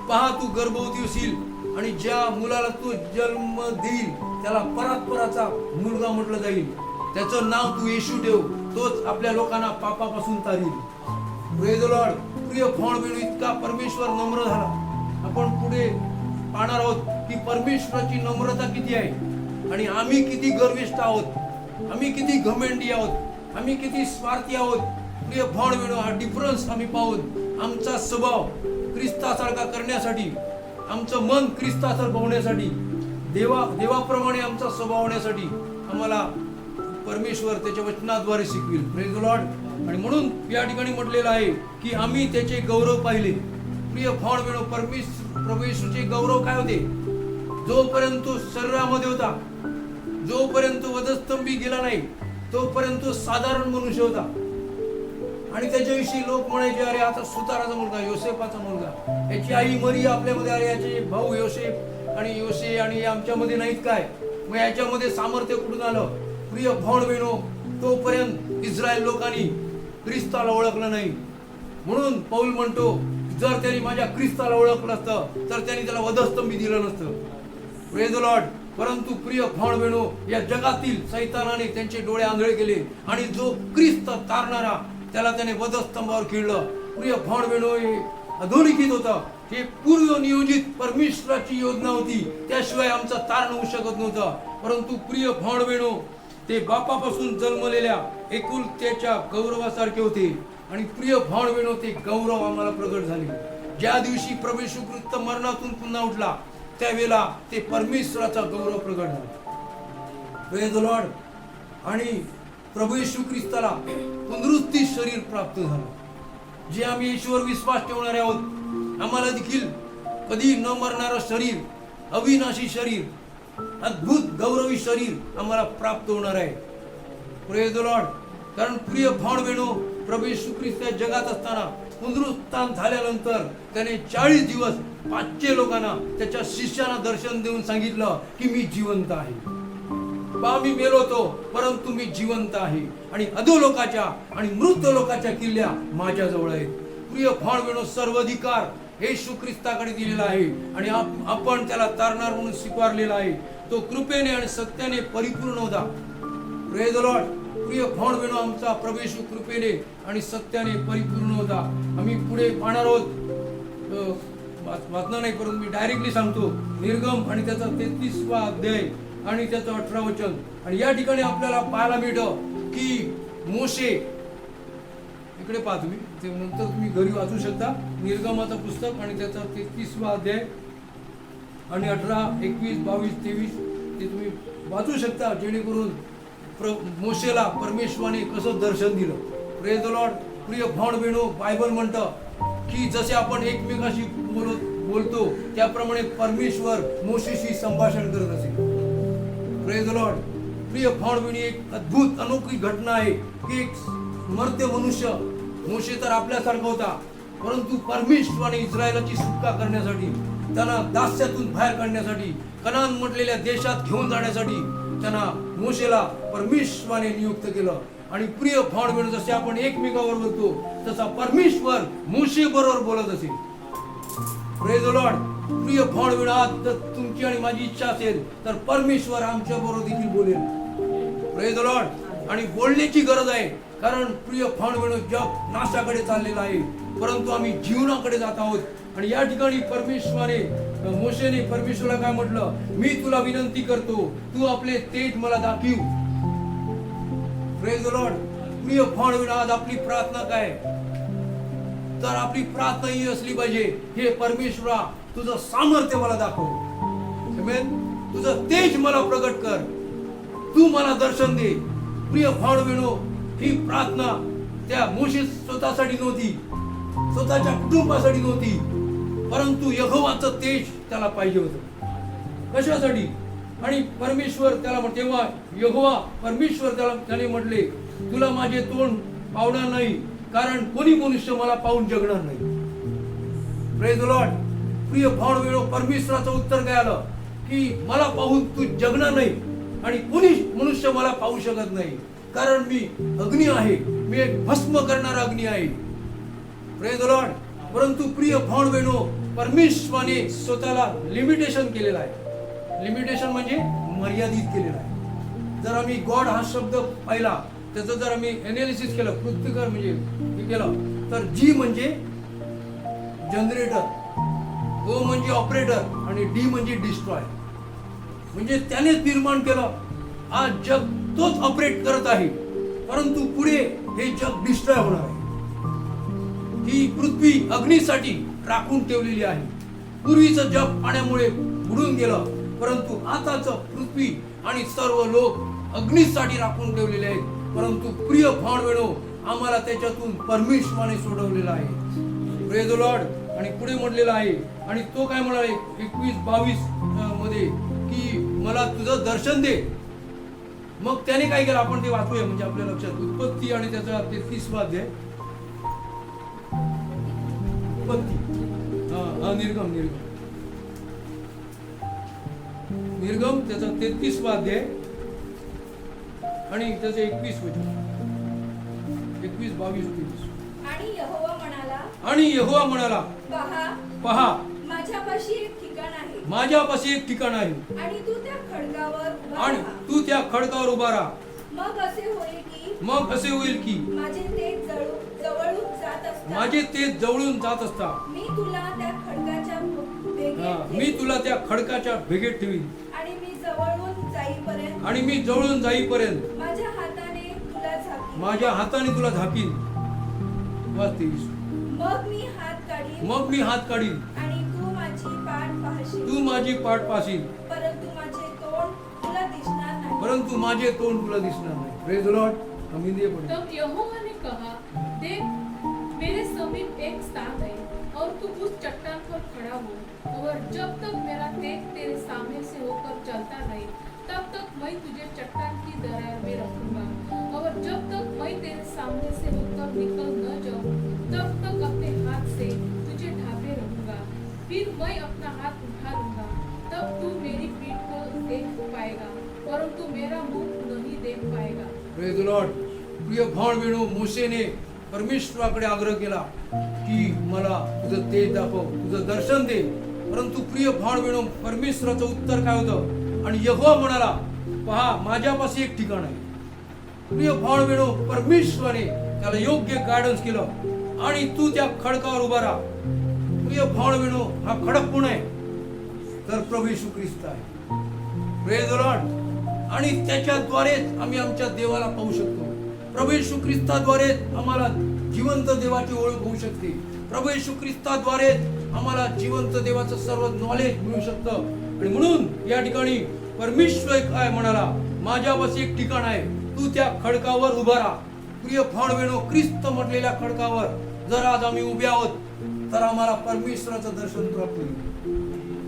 पहा तू गर्भवती होशील आणि ज्या मुलाला तू जन्म देईल त्याला परात्पराचा मुलगा म्हटलं जाईल, त्याचं नाव तू येशू ठेव, तोच आपल्या लोकांना पापापासून तारील. Praise the lord. प्रिय भाऊ बहिणो, इतका परमेश्वर नम्र झाला. आपण पुढे पाहणार आहोत की परमेश्वराची नम्रता किती आहे आणि आम्ही किती गर्विष्ठ आहोत, आम्ही किती घमेंडी आहोत, आम्ही किती स्वार्थी आहोत. प्रिय भाऊ बहिणो, हा डिफरन्स आम्ही पाहून आमचा स्वभाव ख्रिस्तासारखा करण्यासाठी, आमचं मन ख्रिस्तासारखं होण्यासाठी, देवाप्रमाणे आमचा स्वभाव होण्यासाठी आम्हाला परमेश्वर त्याच्या वचनाद्वारे शिकविल. Praise the lord. आणि म्हणून या ठिकाणी म्हटलेलं आहे की आम्ही त्याचे गौरव पाहिले. प्रिय भाऊ बहिणो, प्रभू येशूचे गौरव काय होते? जोपर्यंत शरीरामध्ये होता, जोपर्यंत वधस्तंभी गेला नाही, तोपर्यंत साधारण मनुष्य होता. आणि त्याच्याविषयी लोक म्हणायचे अरे आता सुताराचा मुलगा, योसेफाचा मुलगा, याची आई मरिया आपल्यामध्ये, अरे याचे भाऊ योसेफ आणि योसे आणि आमच्यामध्ये नाहीत काय, मग याच्यामध्ये सामर्थ्य कुठून आलं? प्रिय भाऊ बहिणो, तोपर्यंत इस्रायल लोकांनी ख्रिस्ताला ओळखलं नाही. म्हणून पौल म्हणतो, जर त्यांनी माझ्या ख्रिस्ताला ओळखलं असतं तर त्यांनी त्याला वधस्तंभी दिलं नसतं. Praise the Lord. परंतु प्रिय भाऊ बहिणो, या जगातील सैतानाने त्यांचे डोळे आंधळे केले आणि जो ख्रिस्त तारणारा त्याला त्याने वधस्तंभावर खिळलं. प्रिय भाऊ बहिणो, हे अधोलिखित होतं, हे पूर्व नियोजित परमेश्वराची योजना होती, त्याशिवाय आमचं तारण होऊ शकत नव्हतं. परंतु प्रिय भाऊ बहिणो, ते बापापासून जन्मलेल्या एकुलत्याच्या गौरवासारखे होते. आणि प्रिय भाऊ बहिणो, ते गौरव आम्हाला प्रगट झाले ज्या दिवशी प्रभू येशू ख्रिस्त मरणातून पुन्हा उठला, त्यावेळेला ते परमेश्वराचा गौरव प्रगट झाला. Praise the lord. आणि प्रभू येशू ख्रिस्ताला पुनरुत्थित शरीर प्राप्त झालं. जे आम्ही येशूवर विश्वास ठेवणारे आहोत, आम्हाला देखील कधी न मरणारं शरीर, अविनाशी शरीर, अद्भुत गौरवी शरीर आम्हाला प्राप्त होणार आहे. Praise the Lord. कारण प्रिय भाऊ बहिणो, प्रभू येशू ख्रिस्त जगात असताना पुनरुत्थान झाल्यानंतर त्याने 40 दिवस 500 लोकांना, त्याच्या शिष्यांना दर्शन देऊन सांगितलं की मी जिवंत आहे. बा मी मेलो होतो परंतु मी जिवंत आहे आणि अधोलोकाच्या आणि मृत लोकाच्या किल्ल्या माझ्या जवळ आहेत. प्रिय भाऊ बहिणो, सर्व अधिकार येशू ख्रिस्ताकडे दिलेला आहे आणि आपण त्याला तारणार म्हणून स्वीकारलेला आहे. तो कृपेने आणि सत्याने परिपूर्ण होता. Praise the lord. प्रिय भाव बहिणो, आमचा प्रवेश कृपेने आणि सत्याने परिपूर्ण होता. आम्ही पुढे पाहणार आहोत, वाचणार नाही परंतु मी डायरेक्टली सांगतो. निर्गम आणि त्याचा 33वा अध्याय आणि त्याचं 18 वचन. आणि या ठिकाणी आपल्याला पाहायला मिळतं की मोशे, इकडे पहा तुम्ही, ते नंतर तुम्ही घरी वाचू शकता. निर्गमाचं पुस्तक आणि त्याचा 33वा अध्याय आणि 18, 21, 22, 23 ते तुम्ही वाचू शकता, जेणेकरून मोशेला परमेश्वराने कसं दर्शन दिलं. Praise the lord. प्रिय भाव बहिणो, बायबल म्हणतं की जसे आपण एकमेकाशी बोलतो त्याप्रमाणे परमेश्वर मोशेशी संभाषण करत असे. Praise the lord. प्रिय भाव बहिणी, एक अद्भुत अनोखी घटना आहे की एक मर्त्य मनुष्य, मोशे तर आपल्यासारखा होता, परंतु परमेश्वराने इस्रायलाची सुटका करण्यासाठी, त्यांना दास्यातून बाहेर काढण्यासाठी, कनान म्हटलेल्या देशात घेऊन जाण्यासाठी त्यांना मोशेला परमेश्वराने नियुक्त केलं. आणि प्रिय भाव बहिणी, जसे आपण एकमेकावर बोलतो तसा परमेश्वर मोशे बरोबर बोलत असेल. Praise the lord. प्रिय भाव बहिणी, आज जर तुमची आणि माझी इच्छा असेल तर परमेश्वर आमच्या बरोबर देखील बोलेल. Praise the lord. आणि बोलण्याची गरज आहे, कारण प्रिय भाव बहिणी, जग नाशाकडे चाललेला आहे, परंतु आम्ही जीवनाकडे जात आहोत. आणि या ठिकाणी परमेश्वराने, मोशेने परमेश्वराला काय म्हटलं, मी तुला विनंती करतो, तू आपले तेज मला दाखव. Praise the lord. प्रिय भाव बहिणी, आज आपली प्रार्थना काय, तर आपली प्रार्थना ही असली पाहिजे, हे परमेश्वरा तुझं सामर्थ्य मला दाखव. आमेन. तुझं तेज मला प्रगट कर, तू मला दर्शन दे. प्रिय भाव बहिणो, ही प्रार्थना त्या मोशे स्वतःसाठी नव्हती, स्वतःच्या कुटुंबासाठी नव्हती, परंतु यहोवाचं तेज त्याला पाहिजे होतं. कशासाठी? आणि परमेश्वर त्याला तेव्हा यहोवा परमेश्वर त्याने म्हटले, तुला माझे तोंड पावणार नाही, कारण कोणी मनुष्य मला पाहून जगणार नाही. Praise the lord. प्रिय भाव बहिणो, परमेश्वराचं उत्तर काय आलं की मला पाहून तू जगणार नाही आणि कोणी मनुष्य मला पाहू शकत नाही, कारण मी अग्नी आहे, मी एक भस्म करणारा अग्नी आहे. Praise the Lord. परंतु प्रिय भाव बहिणो, परमेश्वराने स्वतःला लिमिटेशन केलेलं आहे. लिमिटेशन म्हणजे मर्यादित केलेलं आहे. जर आम्ही गॉड हा शब्द पाहिला, त्याचं जर आम्ही एनालिसिस केलं, कृत्यकर म्हणजे हे केलं, तर जी म्हणजे जनरेटर, ओ म्हणजे ऑपरेटर आणि डी म्हणजे डिस्ट्रॉय. म्हणजे त्यानेच निर्माण केलं. आज जग तोच ऑपरेट करत आहे, परंतु पुढे हे जग डिस्ट्रॉय होणार आहे. ही पृथ्वी अग्नीसाठी राखून ठेवलेली आहे. पूर्वीचं जग पाण्यामुळे बुडून गेलं, परंतु आताचं पृथ्वी आणि सर्व लोक अग्नीसाठी राखून ठेवलेले आहेत. परंतु प्रिय भाव बहिणो, आम्हाला त्याच्यातून परमेश्वराने सोडवलेला आहे. Praise the lord. आणि पुढे म्हटलेलं आहे, आणि तो काय म्हणाले 21-22 मध्ये की मला तुझं दर्शन दे. मग त्याने काय केलं आपण ते वाचूया, म्हणजे आपल्या लक्षात. उत्पत्ती आणि त्याचा 33वा अध्याय. उत्पत्ती, निर्गम त्याचा 33वा अध्याय आणि त्याचे 21 वचन. 21, 22, 23. आणि यहोवा म्हणाला, पहा माझ्यापाशी एक ठिकाण आहे, माझ्यापाशी एक ठिकाण आहे, आणि तू त्या खडकावर उभा राहा. मग असे होईल की माझे तेज जवळून जात असता मी तुला त्या खडकाच्या भेगेत ठेवीन, आणि मी जवळून जाईपर्यंत माझ्या हाताने तुला झाकीन. मग मी हात काढीन आणि तू माझी पाठ पाहशील, परंतु माझे तोंड तुला दिसणार नाही. Praise the lord. तब यहोवा ने कहा, देख मेरे समीप एक स्थान है और तू उस चट्टान पर खड़ा हो, और जब तक मेरा तेज तेरे सामने से होकर चलता नहीं, तब तक मैं तुझे चट्टान की दरार में रखूंगा, और जब तक मैं तेरे सामने से होकर निकल न जाऊं, तब तक अपने हाथ से तुझे ढांपे रहूंगा. फिर मैं अपना हाथ उठा लूंगा, तब तू मेरी पीठ को देख पाएगा, परंतु मेरा मुख नहीं देख पाएगा. Praise the lord. प्रिय भाव बहिणो, मोशेने परमेश्वराकडे आग्रह केला की मला तुझं तेज दाखव, तुझं दर्शन दे. परंतु प्रिय भाव बहिणो, परमेश्वराचं उत्तर काय होतं? आणि यहोवा म्हणाला, पहा माझ्यापाशी एक ठिकाण आहे. प्रिय भाव बहिणो, परमेश्वराने त्याला योग्य गायडन्स केलं आणि तू त्या खडकावर उभा राहा. प्रिय भाव बहिणो, हा खडक कोण आहे? तर प्रभू येशू ख्रिस्त आहे. Praise the lord. आणि त्याच्याद्वारेच आम्ही आमच्या देवाला पाहू शकतो. प्रभू येशू ख्रिस्ताद्वारे आम्हाला जिवंत देवाची ओळख होऊ शकते. प्रभू येशू ख्रिस्ताद्वारे आम्हाला जिवंत देवाचं सर्व नॉलेज मिळू शकतं. आणि म्हणून या ठिकाणी परमेश्वर काय म्हणाला, माझ्यापाशी एक ठिकाण आहे, तू त्या खडकावर उभा राहा. प्रिय भाव बहिणो, ख्रिस्त म्हटलेल्या खडकावर जर आज आम्ही उभे आहोत तर आम्हाला परमेश्वराचं दर्शन प्राप्त होईल.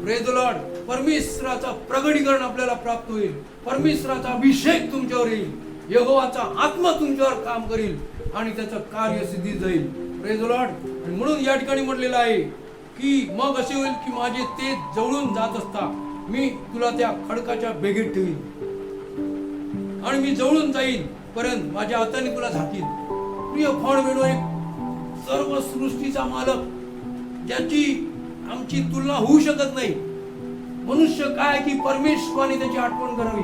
Praise the lord. परमेश्वराचा प्रगटीकरण आपल्याला प्राप्त होईल. परमेश्वराचा अभिषेक तुमच्यावर येईल. यहोवाचा आत्मा तुमच्यावर काम करेल आणि त्याचं कार्य सिद्धीत जाईल. Praise the lord. आणि म्हणून या ठिकाणी म्हटलेलं आहे की मग असे होईल की माझे ते जवळून जात असता मी तुला त्या खडकाच्या बेगीत ठेवीन आणि मी जवळून जाईन पर्यंत माझ्या हाताने तुला झाकीन. प्रिय भाव बहिणो, एक सर्व सृष्टीचा मालक ज्याची आमची तुलना होऊ शकत नाही. मनुष्य काय की परमेश्वराने त्याची आठवण करावी.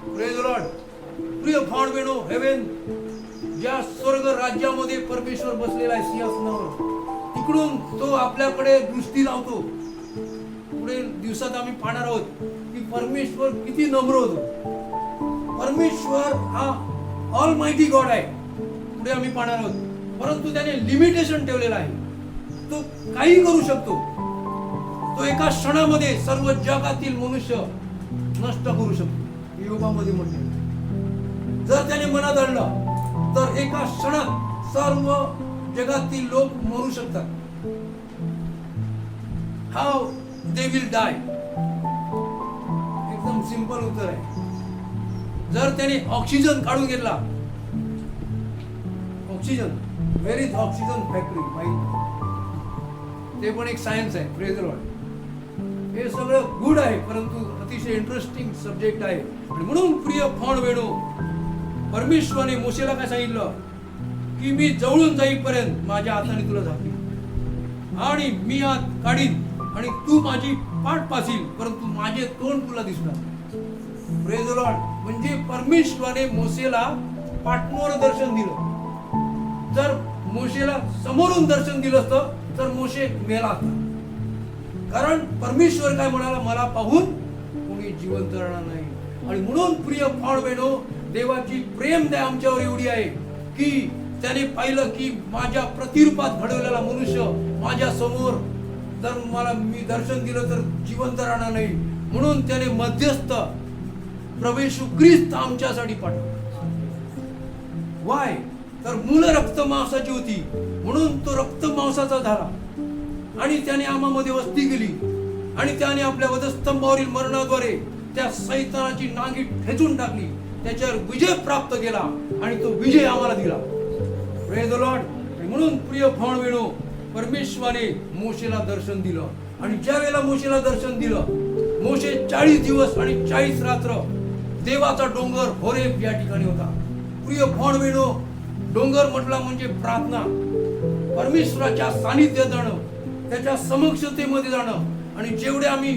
Praise the lord. प्रिय भाव बहिणो, हेवन ज्या स्वर्ग राज्यामध्ये परमेश्वर बसलेला आहे सिंहासनावर, तिकडून तो आपल्याकडे दृष्टी लावतो. पुढे दिवसात आम्ही पाहणार आहोत की परमेश्वर किती नम्र होतो. परमेश्वर हा ऑल माहिती गॉड आहे. पुढे आम्ही पाहणार आहोत. परंतु त्याने लिमिटेशन ठेवलेलं आहे. तो काही करू शकतो. तो एका क्षणामध्ये सर्व जगातील मनुष्य नष्ट करू शकतो. योगामध्ये म्हटले जर त्याने मनात आणलं तर एका क्षणात सर्व जगातील लोक मरू शकतात. How they will die. एकदम सिंपल उत्तर आहे. जर त्याने ऑक्सिजन काढून घेतला, oxygen, where is oxygen factory माहिती, ते पण एक सायन्स आहे. Praise the Lord. हे सगळं गुड आहे, परंतु अतिशय इंटरेस्टिंग सब्जेक्ट आहे. आणि म्हणून प्रिय भाव बहिणो, परमेश्वराने मोशेला काय सांगितलं की मी जवळून जाईपर्यंत माझ्या हाताने तुला झाकीन आणि मी हात काढीन आणि तू माझी पाठ पासील, परंतु माझे तोंड तुला दिसणार. Praise the Lord. म्हणजे परमेश्वराने मोशेला पाठमोर दर्शन दिलं. जर मोशेला समोरून दर्शन दिलं असतं तर मोशे मेला असता. कारण परमेश्वर काय म्हणाला, मला पाहून कोणी जिवंत राहणार नाही. आणि म्हणून प्रिय भाव बहिणो, देवाची प्रेम दया आमच्यावर एवढी आहे की त्याने पाहिलं की माझ्या प्रतिरूपात घडवलेला मनुष्य माझ्या समोर जर मला मी दर्शन दिलं तर जिवंत राहणार नाही. म्हणून त्याने मध्यस्थ प्रभू येशू ख्रिस्त आमच्यासाठी पाठवला. वाय तर मूल रक्त मांसाची होती म्हणून तो रक्त मांसाचा झाला आणि त्याने आम्हामध्ये वस्ती केली आणि त्याने आपल्या वधस्तंभावरील मरणाद्वारे त्या सैतानाची नांगी ठेचून टाकली, त्याच्यावर विजय प्राप्त केला आणि तो विजय आम्हाला दिला. Praise the Lord. म्हणून प्रिय भाव बहिणो, परमेश्वराने मोशेला दर्शन दिलं आणि ज्या वेळेला मोशेला दर्शन दिलं, मोशे 40 दिवस आणि 40 रात्र देवाचा डोंगर होरेब या ठिकाणी होता. प्रिय भाव बहिणो, डोंगर म्हटला म्हणजे प्रार्थना, परमेश्वराच्या सानिध्यात जाणं, त्याच्या समक्षतेमध्ये जाणं. आणि जेवढे आम्ही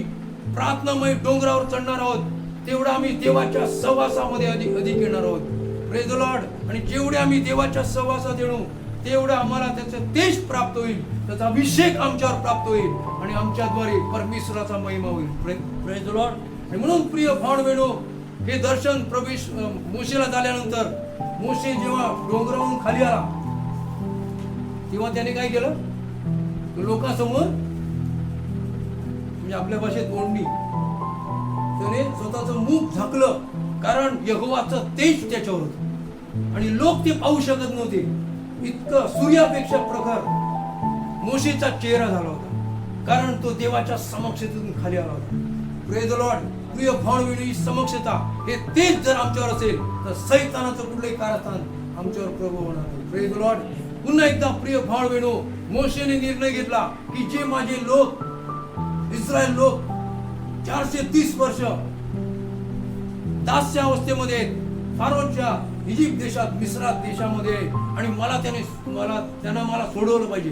प्रार्थनामय डोंगरावर चढणार आहोत तेवढं आम्ही देवाच्या सहवासामध्ये अधिक येणार आहोत. Praise the lord. आणि जेवढे आम्ही देवाच्या सहवासात येणू तेवढं आम्हाला त्याचं तेज प्राप्त होईल, त्याचा अभिषेक आमच्यावर प्राप्त होईल आणि आमच्याद्वारे परमेश्वराचा महिमा होईल. Praise the lord. आणि म्हणून प्रिय भाव बहिणो, हे दर्शन मोशेला झाल्यानंतर मोशे जेव्हा डोंगरावरून खाली आला तेव्हा त्याने काय केलं, लोकांसमोर म्हणजे आपल्या भाषेत ओढणी, त्याने स्वतःचं मुख झाकलं कारण यहोवाचं तेज त्याच्यावर होतं आणि लोक ते पाहू शकत नव्हते. इतकं सूर्यापेक्षा प्रखर मोशेचा चेहरा झाला होता कारण तो देवाच्या समक्षतेतून खाली आला होता. Praise the lord. प्रिय भाव बहिणी, समक्षता हे तेज जर आमच्यावर असेल तर सैतानाचं कुठलंही कारस्थान आमच्यावर प्रभू होणार नाही. Praise the Lord. पुन्हा एकदा प्रिय भाव बहिणो, मोशेने निर्णय घेतला की जे माझे लोक इस्रायल लोक 430 वर्ष दास्य अवस्थेमध्ये फारोच्या इजिप्त देशात, मिस्रात देशामध्ये आणि त्यांना मला सोडवलं पाहिजे.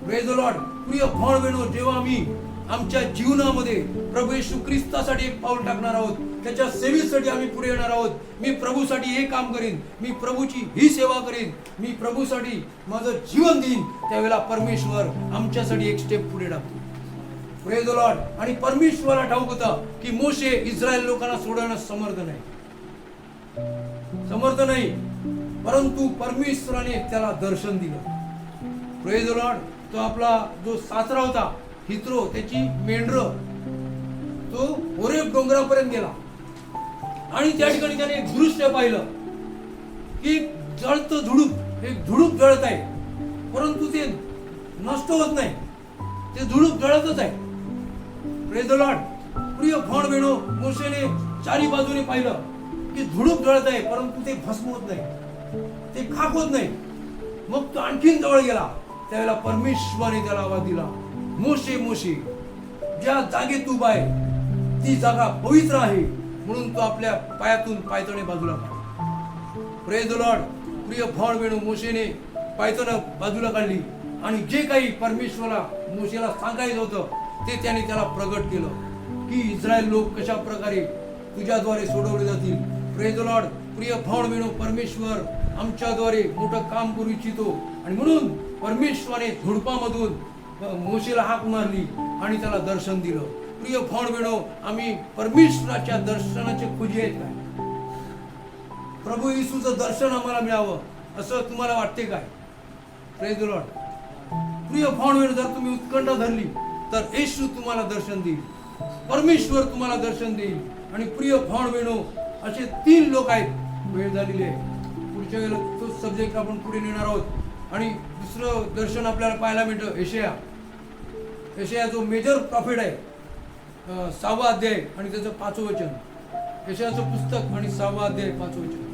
Praise the lord. प्रिय भाव बहिणो, जेव्हा आम्ही आमच्या जीवनामध्ये प्रभू येशू ख्रिस्तासाठी एक पाऊल टाकणार आहोत त्याच्या सेवेसाठी आम्ही पुढे येणार आहोत. मी प्रभूसाठी हे काम करीन, मी प्रभूची ही सेवा करीन, मी प्रभूसाठी माझं जीवन देईन. त्यावेळेला परमेश्वर आमच्यासाठी एक स्टेप पुढे टाकतो. Praise the lord. आणि परमेश्वराला ठाऊक होतं की मोशे इस्रायल लोकांना सोडवण्यास समर्थ नाही, परंतु परमेश्वराने त्याला दर्शन दिलं. Praise the Lord. तो आपला जो सासरा होता हित्रो, त्याची मेंढर, तो होरेब डोंगरापर्यंत गेला आणि त्या ठिकाणी त्याने एक दृश्य पाहिलं की जळतं झुडूप, एक झुडूप जळत आहे, परंतु ते नष्ट होत नाही, ते झुडूप जळतच आहे. Praise the lord. प्रिय भाऊ बहिणो, मोशेने चारी बाजूने पाहिलं की झुडूप जळत आहे, परंतु ते भस्म होत नाही, ते खाक होत नाही. मग तो आणखीन जवळ गेला. त्यावेळेला परमेश्वराने त्याला आवाज दिला, मोशे मोशे, ज्या जागेत तू उभा आहे ती जागा पवित्र आहे, म्हणून तो आपल्या पायातून पायतणे बाजूला काढ. Praise the lord. प्रिय भाऊ बहिणो, मोशेने पायतणं बाजूला काढली आणि जे काही परमेश्वराला मोशेला सांगायचं होतं ते त्याने त्याला प्रगट केलं की इस्रायल लोक कशा प्रकारे तुझ्याद्वारे सोडवले जातील. Praise the lord. प्रिय भाऊ बहिणो, परमेश्वर आमच्याद्वारे मोठं काम करू इच्छितो आणि म्हणून परमेश्वराने झुडपामधून मोशेला हाक मारली आणि त्याला दर्शन दिलं. प्रिय भाऊ बहिणो, आम्ही परमेश्वराच्या दर्शनाचे खोजी आहेत काय? प्रभू येशूचं दर्शन आम्हाला मिळावं असं तुम्हाला वाटते काय? Praise the lord. प्रिय भाऊ बहिणो, जर तुम्ही उत्कंठा धरली तर येशू तुम्हाला दर्शन देईल, परमेश्वर तुम्हाला दर्शन देईल. आणि प्रिय भाऊ बहिणो, असे 3 लोक आहेत. वेळ झालेली आहे, पुढच्या वेळेला तो सब्जेक्ट आपण पुढे नेणार आहोत. आणि दुसरं दर्शन आपल्याला पाहायला मिळतं यशाया जो मेजर प्रॉफिट आहे, 6वा अध्याय आणि त्याचं 5वं वचन. यशायाचं पुस्तक आणि 6वा अध्याय 5वं वचन.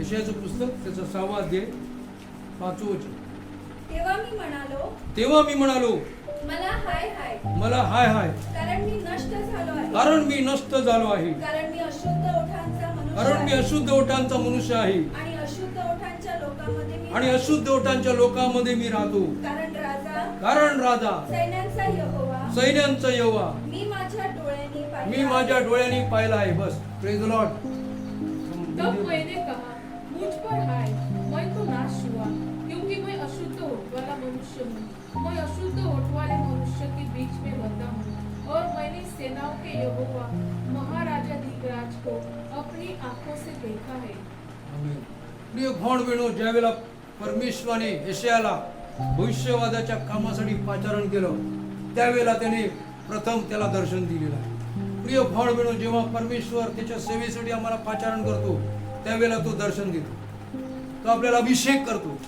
यशायाचं पुस्तक त्याचं 6वा अध्याय 5वं वचन. तेव्हा मी म्हणालो मला हाय हाय, मला हाय हाय, कारण मी नष्ट झालो आहे, कारण मी नष्ट झालो आहे, कारण मी अशुद्ध ओठांचा मनुष्य कारण मी आहे, अशुद्ध ओठांचा मनुष्य आहे आणि अशुद्ध ओठांच्या लोकांमध्ये मी आणि अशुद्ध ओठांच्या लोकांमध्ये मी राहतो. कारण राजा सैन्यांचा यहोवा, सैन्यांचा यहोवा मी माझ्या डोळ्यांनी पाहिला, मी माझ्या डोळ्यांनी पाहिला आहे. बस. Praise the lord. तब मैंने कहा, मुझ पर हाय, मैं तो नाश हुआ, क्योंकि मैं अशुद्ध होठ वाला मनुष्य हूँ. मैं अशुद्ध होठ वाले मनुष्य के बीच में रहता हूँ, और मैंने सेनाओं के यहोवा महाराजा धीराज को अपनी आंखों से देखा है. प्रिय भाऊ बहिणो, ज्यावेळेला परमेश्वराने यशायाला भविष्यवादाच्या कामासाठी पाचारण केलं त्यावेळेला त्याने प्रथम त्याला दर्शन दिलेलं आहे. प्रिय भाऊ बहिणो, जेव्हा परमेश्वर त्याच्या सेवेसाठी आम्हाला पाचारण करतो त्यावेळेला तो दर्शन देतो, तो आपल्याला अभिषेक करतो,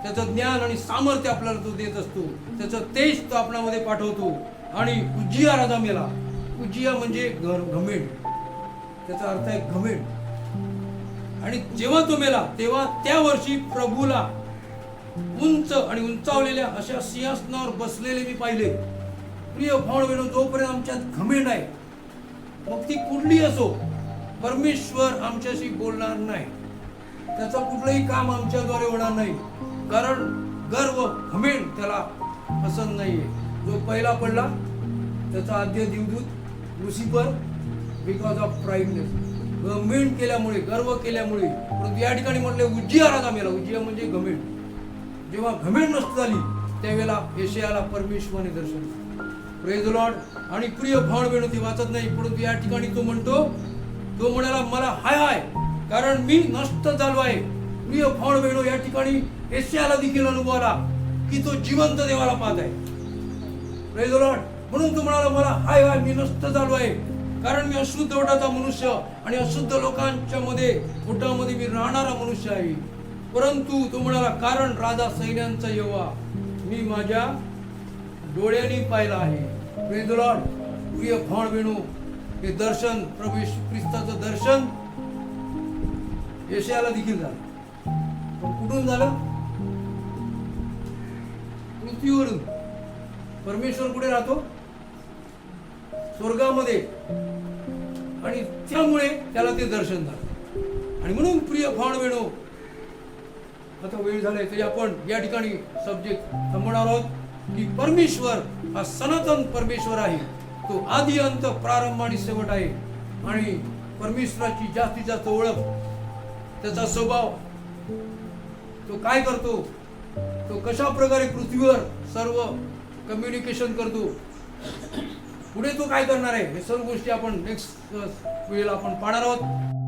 त्याचं ज्ञान आणि सामर्थ्य आपल्याला तो देत असतो, त्याचं तेज तो आपल्यामध्ये पाठवतो. आणि उज्जिया राजा मेला. उज्जिया म्हणजे घमेंड, त्याचा अर्थ आहे घमेंड. आणि जेव्हा तो मेला तेव्हा त्या वर्षी प्रभूला उंच आणि उंचावलेल्या अशा सिंहासनावर बसलेले मी पाहिले. प्रिय भाऊ बहिणो, जोपर्यंत आमच्यात घमेंड आहे, मग ती कुठली असो, परमेश्वर आमच्याशी बोलणार नाही, त्याचं कुठलंही काम आमच्याद्वारे होणार नाही. कारण गर्व, घमेंड त्याला पसंत नाहीये. जो पहिला पडला त्याचा आद्य देवदूत लुसिफर, बिकॉज ऑफ प्राइडनेस, घमेंड केल्यामुळे, गर्व केल्यामुळे. परंतु या ठिकाणी म्हटले उज्जिया राजा मेला. उज्जिया म्हणजे घमेंड. जेव्हा घमेंड नष्ट झाली त्यावेळेला यशायाला परमेश्वराने दर्शन दिलं. Praise the lord. आणि प्रिय भाऊ बहिणो, ती वाचत नाही, परंतु या ठिकाणी तो म्हणतो, तो म्हणाला मला हाय हाय, कारण मी नष्ट झालो आहे. प्रिय भाऊ बहिणो, या ठिकाणी यशायाला देखील अनुभव आला की तो जिवंत देवाला पाहत आहे. Praise the Lord. म्हणून तो म्हणाला मला हाय हाय, मी नष्ट झालो आहे, कारण मी अशुद्ध ओठाचा मनुष्य आणि अशुद्ध लोकांच्या ओठामध्ये मी राहणारा मनुष्य आहे. परंतु तो म्हणाला कारण राजा सैन्यांचा यहोवा मी माझ्या डोळ्यांनी पाहिला आहे. Praise the lord. प्रिय भाऊ बहिणो, हे दर्शन, प्रभू येशू ख्रिस्ताचं दर्शन यशायाला देखील झालं. कुठून झालं? पृथ्वीवरून. परमेश्वर कुठे राहतो? स्वर्गामध्ये. आणि त्यामुळे त्याला ते दर्शन झालं. आणि म्हणून प्रिय भावंडो, आता वेळ झालाय तरी आपण या ठिकाणी सब्जेक्ट थांबवणार आहोत की परमेश्वर हा सनातन परमेश्वर आहे. तो आदी अंत प्रारंभ आणि शेवट आहे. आणि परमेश्वराची जास्तीत जास्त ओळख, त्याचा स्वभाव, तो काय करतो, तो कशा प्रकारे पृथ्वीवर सर्व कम्युनिकेशन करतो, पुढे तो काय करणार आहे, हे सर्व गोष्टी आपण नेक्स्ट वेळेला आपण पाहणार आहोत.